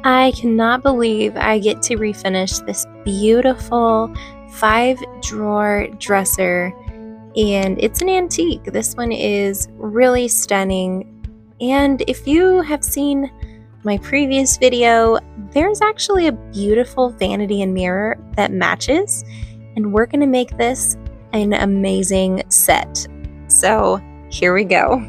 I cannot believe I get to refinish this beautiful 5-drawer dresser, and it's an antique. This one is really stunning. And if you have seen my previous video, there's actually a beautiful vanity and mirror that matches, and we're going to make this an amazing set. So here we go.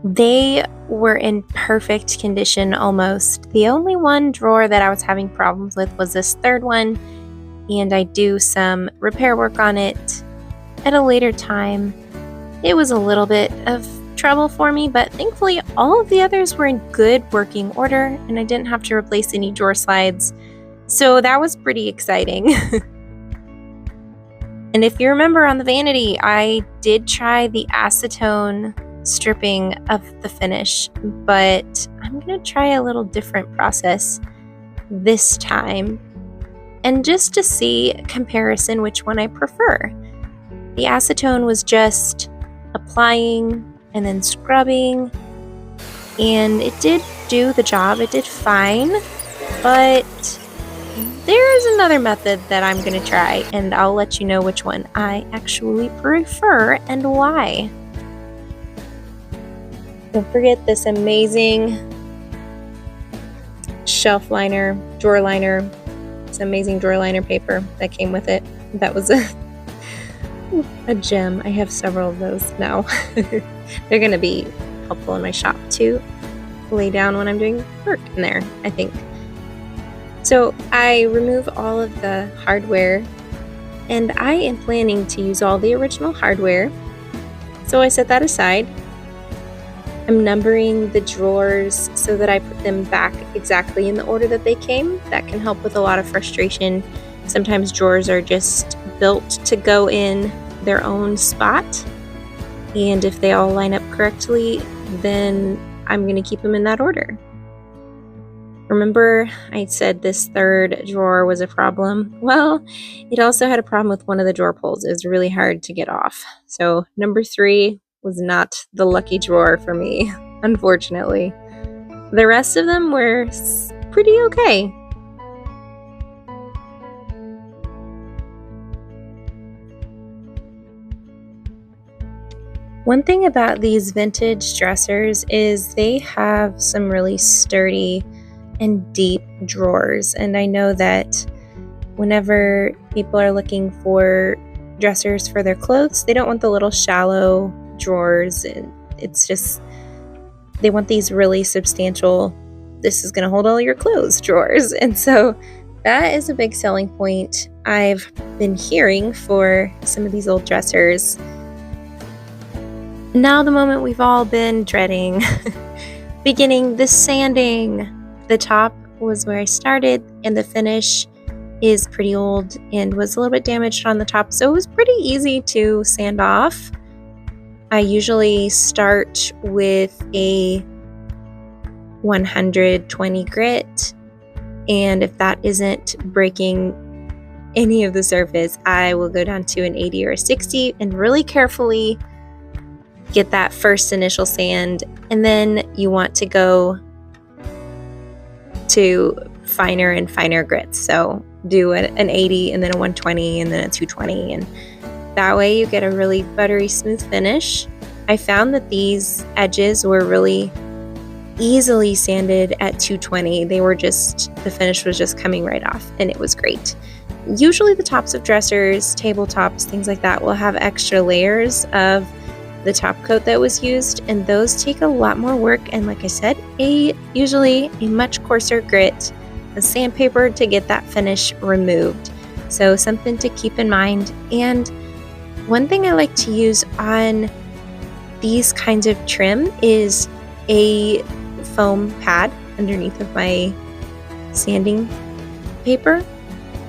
They were in perfect condition almost. The only one drawer that I was having problems with was this third one, and I do some repair work on it at a later time. It was a little bit of trouble for me, but thankfully all of the others were in good working order and I didn't have to replace any drawer slides. So that was pretty exciting. And if you remember on the vanity, I did try the acetone stripping of the finish, but I'm going to try a little different process this time, and just to see comparison which one I prefer. The acetone was just applying and then scrubbing, and it did do the job. It did fine, but there is another method that I'm going to try, and I'll let you know which one I actually prefer and why. Don't forget this amazing shelf liner, drawer liner. This amazing drawer liner paper that came with it. That was a gem. I have several of those now. They're going to be helpful in my shop to lay down when I'm doing work in there, I think. So I remove all of the hardware, and I am planning to use all the original hardware. So I set that aside. I'm numbering the drawers so that I put them back exactly in the order that they came. That can help with a lot of frustration. Sometimes drawers are just built to go in their own spot, and if they all line up correctly, then I'm going to keep them in that order. Remember, I said this third drawer was a problem? Well, it also had a problem with one of the drawer pulls. It was really hard to get off. So number 3 was not the lucky drawer for me, unfortunately. The rest of them were pretty okay. One thing about these vintage dressers is they have some really sturdy and deep drawers, and I know that whenever people are looking for dressers for their clothes, they don't want the little shallow drawers. It's just, they want these really substantial, this is going to hold all your clothes drawers. And so that is a big selling point I've been hearing for some of these old dressers. Now the moment we've all been dreading, beginning the sanding. The top was where I started, and the finish is pretty old and was a little bit damaged on the top, so it was pretty easy to sand off. I usually start with a 120 grit, and if that isn't breaking any of the surface, I will go down to an 80 or a 60 and really carefully get that first initial sand, and then you want to go to finer and finer grits. So do an 80 and then a 120 and then a 220, and that way you get a really buttery smooth finish. I found that these edges were really easily sanded at 220. They were just, the finish was just coming right off, and it was great. Usually the tops of dressers, tabletops, things like that will have extra layers of the top coat that was used, and those take a lot more work, and like I said, usually a much coarser grit of sandpaper to get that finish removed. So something to keep in mind. And one thing I like to use on these kinds of trim is a foam pad underneath of my sanding paper,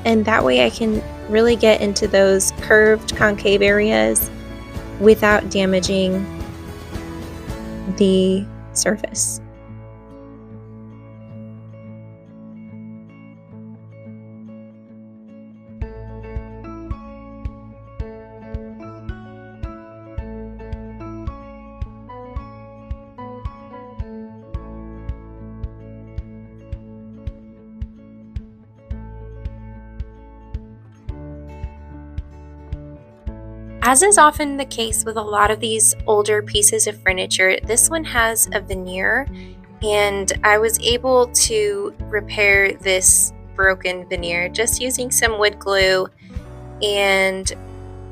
and that way I can really get into those curved concave areas without damaging the surface. As is often the case with a lot of these older pieces of furniture, this one has a veneer, and I was able to repair this broken veneer just using some wood glue and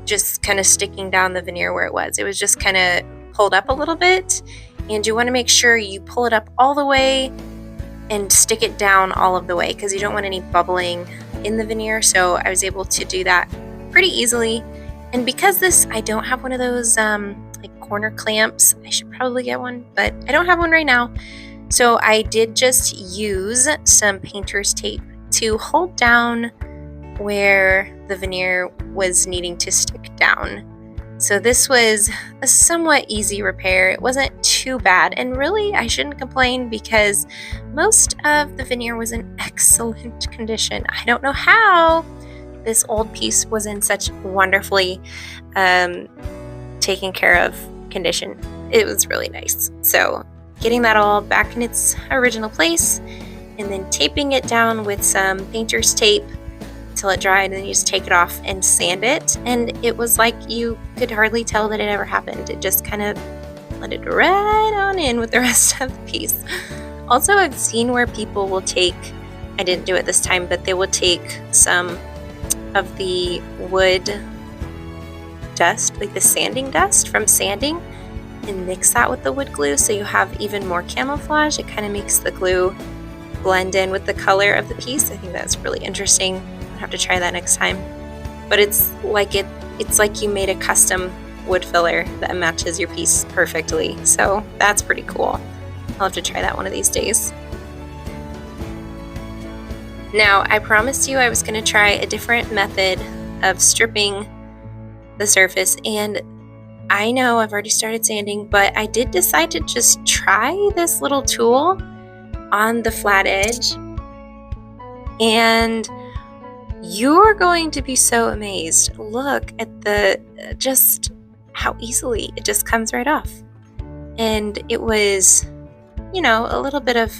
just kind of sticking down the veneer where it was. It was just kind of pulled up a little bit, and you want to make sure you pull it up all the way and stick it down all of the way because you don't want any bubbling in the veneer. So I was able to do that pretty easily. And because I don't have one of those like corner clamps, I should probably get one, but I don't have one right now. So I did just use some painter's tape to hold down where the veneer was needing to stick down. So this was a somewhat easy repair. It wasn't too bad, and really I shouldn't complain because most of the veneer was in excellent condition. I don't know how this old piece was in such wonderfully taken care of condition. It was really nice. So getting that all back in its original place and then taping it down with some painter's tape till it dried, and then you just take it off and sand it, and it was like you could hardly tell that it ever happened. It just kind of blended right on in with the rest of the piece. Also, I've seen where people will take, I didn't do it this time, but they will take some of the wood dust, like the sanding dust from sanding, and mix that with the wood glue so you have even more camouflage. It kind of makes the glue blend in with the color of the piece. I think that's really interesting. I'll have to try that next time. But it's like you made a custom wood filler that matches your piece perfectly. So that's pretty cool. I'll have to try that one of these days. Now, I promised you I was going to try a different method of stripping the surface, and I know I've already started sanding, but I did decide to just try this little tool on the flat edge, and you're going to be so amazed. Look at just how easily it just comes right off. And it was, a little bit of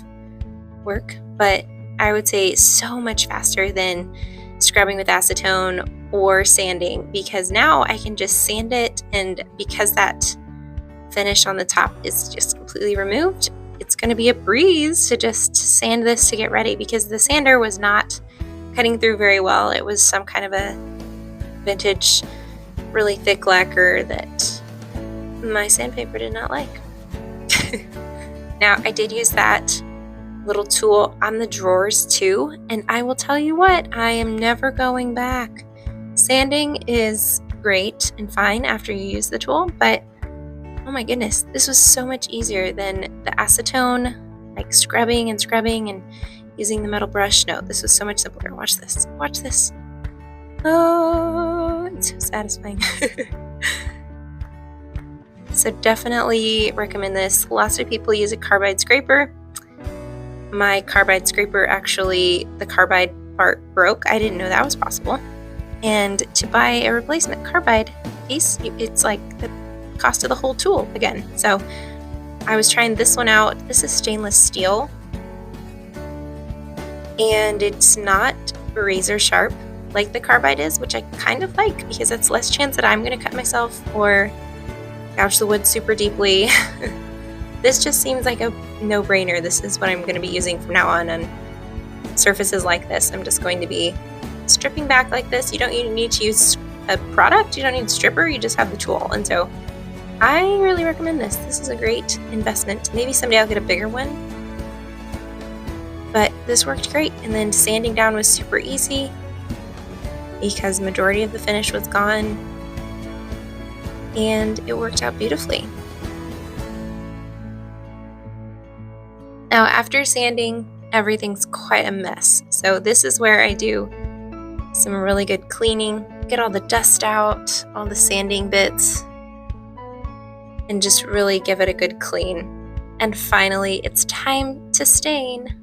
work, but I would say so much faster than scrubbing with acetone or sanding, because now I can just sand it, and because that finish on the top is just completely removed, it's going to be a breeze to just sand this to get ready, because the sander was not cutting through very well. It was some kind of a vintage, really thick lacquer that my sandpaper did not like. Now, I did use that little tool on the drawers too, and I will tell you what, I am never going back. Sanding is great and fine after you use the tool, but oh my goodness, this was so much easier than the acetone, like scrubbing and using the metal brush. No, this was so much simpler. Watch this. Watch this. Oh, it's so satisfying. So definitely recommend this. Lots of people use a carbide scraper. My carbide scraper, actually, the carbide part broke. I didn't know that was possible. And to buy a replacement carbide piece, it's like the cost of the whole tool again. So I was trying this one out. This is stainless steel, and it's not razor sharp like the carbide is, which I kind of like because it's less chance that I'm going to cut myself or gouge the wood super deeply. This just seems like a no-brainer. This is what I'm going to be using from now on surfaces like this. I'm just going to be stripping back like this. You don't even need to use a product. You don't need a stripper. You just have the tool. And so I really recommend this. This is a great investment. Maybe someday I'll get a bigger one. But this worked great. And then sanding down was super easy because the majority of the finish was gone. And it worked out beautifully. Now, after sanding, everything's quite a mess. So this is where I do some really good cleaning, get all the dust out, all the sanding bits, and just really give it a good clean. And finally, it's time to stain.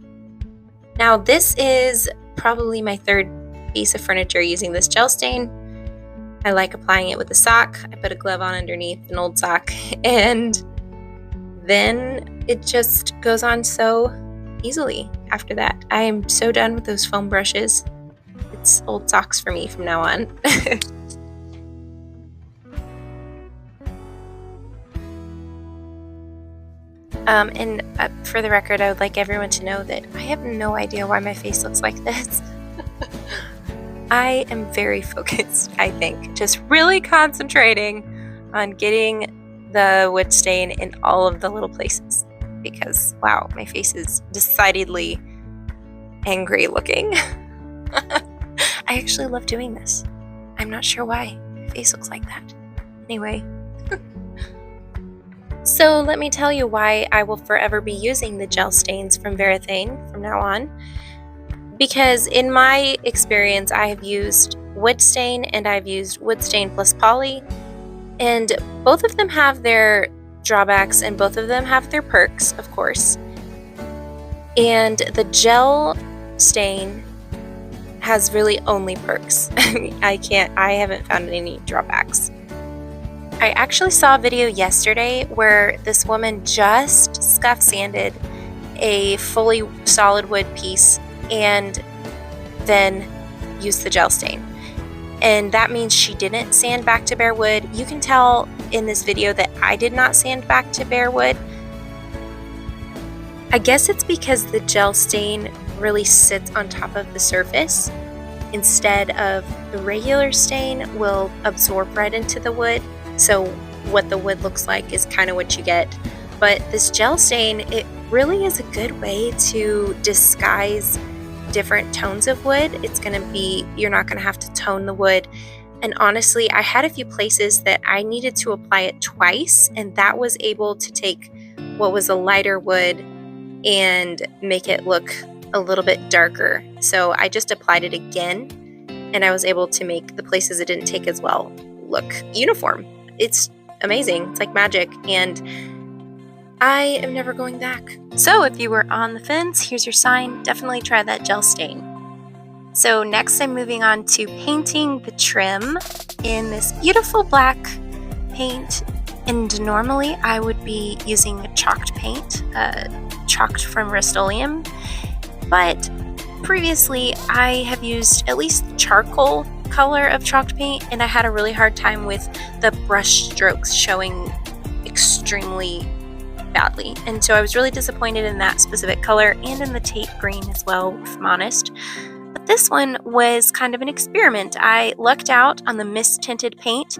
Now, this is probably my third piece of furniture using this gel stain. I like applying it with a sock. I put a glove on underneath an old sock, and then it just goes on so easily after that. I am so done with those foam brushes. It's old socks for me from now on. And for the record, I would like everyone to know that I have no idea why my face looks like this. I am very focused, I think, just really concentrating on getting the wood stain in all of the little places, because wow, my face is decidedly angry looking. I actually love doing this. I'm not sure why my face looks like that. Anyway. So let me tell you why I will forever be using the gel stains from Varathane from now on. Because in my experience, I have used wood stain and I've used wood stain plus poly, and both of them have their drawbacks and both of them have their perks, of course. And the gel stain has really only perks. I haven't found any drawbacks. I actually saw a video yesterday where this woman just scuff sanded a fully solid wood piece and then used the gel stain. And that means she didn't sand back to bare wood. You can tell in this video that I did not sand back to bare wood. I guess it's because the gel stain really sits on top of the surface instead of the regular stain will absorb right into the wood. So what the wood looks like is kind of what you get. But this gel stain, it really is a good way to disguise different tones of wood. It's going to be, you're not going to have to tone the wood. And honestly, I had a few places that I needed to apply it twice, and that was able to take what was a lighter wood and make it look a little bit darker. So I just applied it again, and I was able to make the places it didn't take as well look uniform. It's amazing. It's like magic, and I am never going back. So if you were on the fence, here's your sign. Definitely try that gel stain. So next I'm moving on to painting the trim in this beautiful black paint. And normally I would be using a chalked paint, chalked from Rust-Oleum. But previously I have used at least the charcoal color of chalked paint, and I had a really hard time with the brush strokes showing extremely badly. And so I was really disappointed in that specific color and in the tape green as well, if I'm honest. But this one was kind of an experiment. I lucked out on the mist tinted paint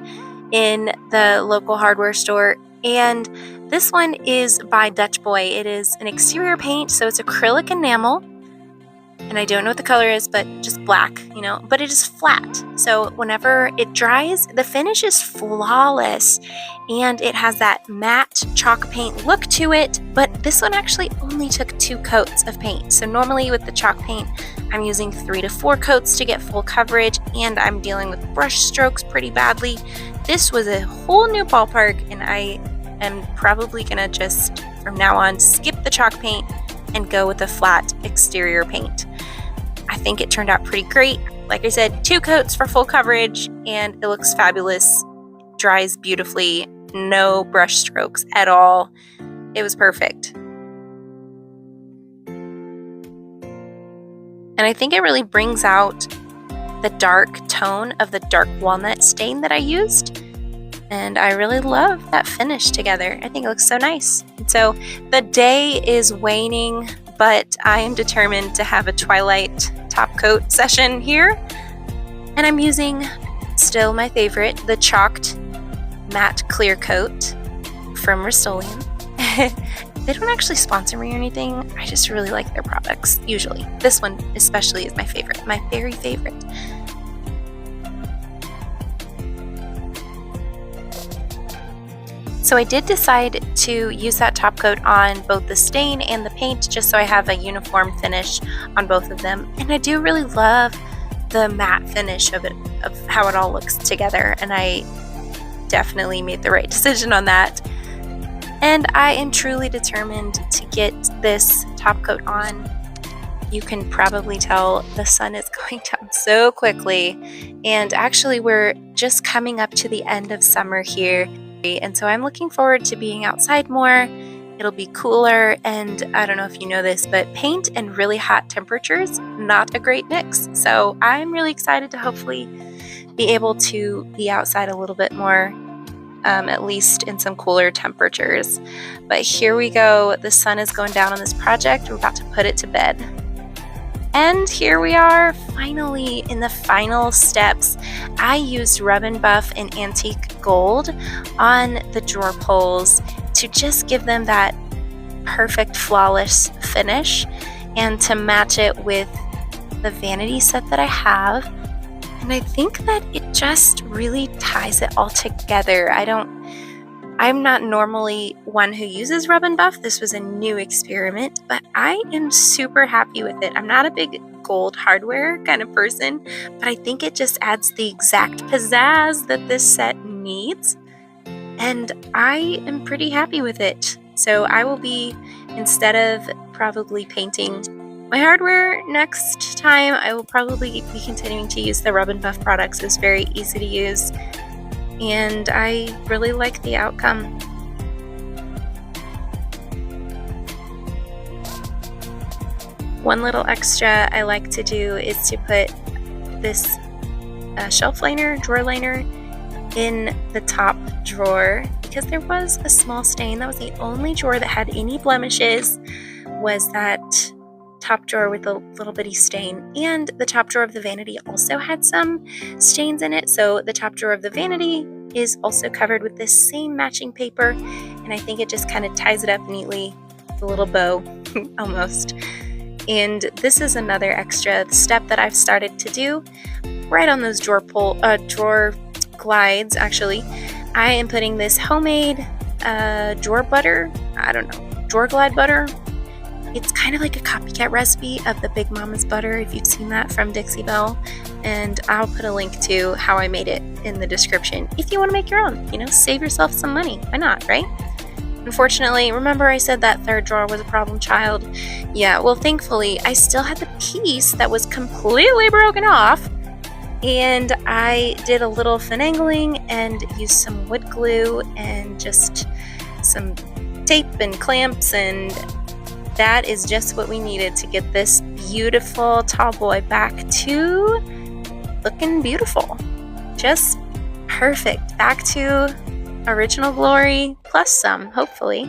in the local hardware store, and this one is by Dutch Boy. It is an exterior paint, so it's acrylic enamel, and I don't know what the color is, but just black, but it is flat. So whenever it dries, the finish is flawless, and it has that matte chalk paint look to it, but this one actually only took 2 coats of paint. So normally with the chalk paint, I'm using 3 to 4 coats to get full coverage, and I'm dealing with brush strokes pretty badly. This was a whole new ballpark, and I am probably gonna just, from now on, skip the chalk paint and go with a flat exterior paint. I think it turned out pretty great. Like I said, 2 coats for full coverage, and it looks fabulous. Dries beautifully, no brush strokes at all. It was perfect. And I think it really brings out the dark tone of the dark walnut stain that I used. And I really love that finish together. I think it looks so nice. And so the day is waning, but I am determined to have a twilight top coat session here. And I'm using, still my favorite, the chalked matte clear coat from Rust-Oleum. They don't actually sponsor me or anything. I just really like their products, usually. This one especially is my favorite, my very favorite. So I did decide to use that top coat on both the stain and the paint, just so I have a uniform finish on both of them. And I do really love the matte finish of it, of how it all looks together, and I definitely made the right decision on that. And I am truly determined to get this top coat on. You can probably tell the sun is going down so quickly, and actually we're just coming up to the end of summer here. And so I'm looking forward to being outside more. It'll be cooler, and I don't know if you know this, but paint and really hot temperatures, not a great mix. So I'm really excited to hopefully be able to be outside a little bit more. at least in some cooler temperatures. But here we go. The sun is going down on this project. We're about to put it to bed. And here we are, finally in the final steps. I used Rub and Buff in Antique Gold on the drawer pulls to just give them that perfect, flawless finish and to match it with the vanity set that I have. And I think that it just really ties it all together. I'm not normally one who uses Rub and Buff. This was a new experiment, but I am super happy with it. I'm not a big gold hardware kind of person, but I think it just adds the exact pizzazz that this set needs. And I am pretty happy with it. So I will be, instead of probably painting my hardware next time, I will probably be continuing to use the Rub and Buff products. It's very easy to use, and I really like the outcome. One little extra I like to do is to put this shelf liner, drawer liner, in the top drawer, because there was a small stain. That was the only drawer that had any blemishes, was that top drawer with a little bitty stain. And the top drawer of the vanity also had some stains in it, so the top drawer of the vanity is also covered with this same matching paper, and I think it just kind of ties it up neatly with a little bow almost. And this is another extra step that I've started to do right on those drawer glides. Actually, I am putting this homemade drawer butter, drawer glide butter. It's kind of like a copycat recipe of the Big Mama's butter, if you've seen that from Dixie Belle. And I'll put a link to how I made it in the description if you want to make your own. Save yourself some money. Why not, right? Unfortunately, remember I said that third drawer was a problem child? Yeah, well, thankfully, I still had the piece that was completely broken off. And I did a little finagling and used some wood glue and just some tape and clamps, and that is just what we needed to get this beautiful tall boy back to looking beautiful. Just perfect. Back to original glory, plus some, hopefully.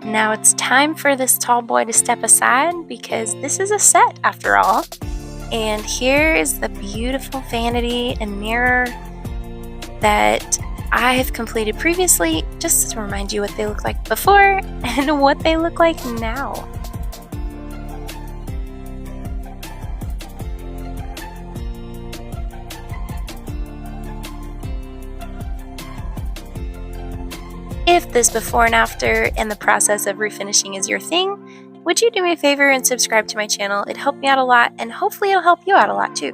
Now it's time for this tall boy to step aside, because this is a set after all. And here is the beautiful vanity and mirror that I have completed previously, just to remind you what they look like before and what they look like now. If this before and after and the process of refinishing is your thing, would you do me a favor and subscribe to my channel? It'd help me out a lot, and hopefully it'll help you out a lot too.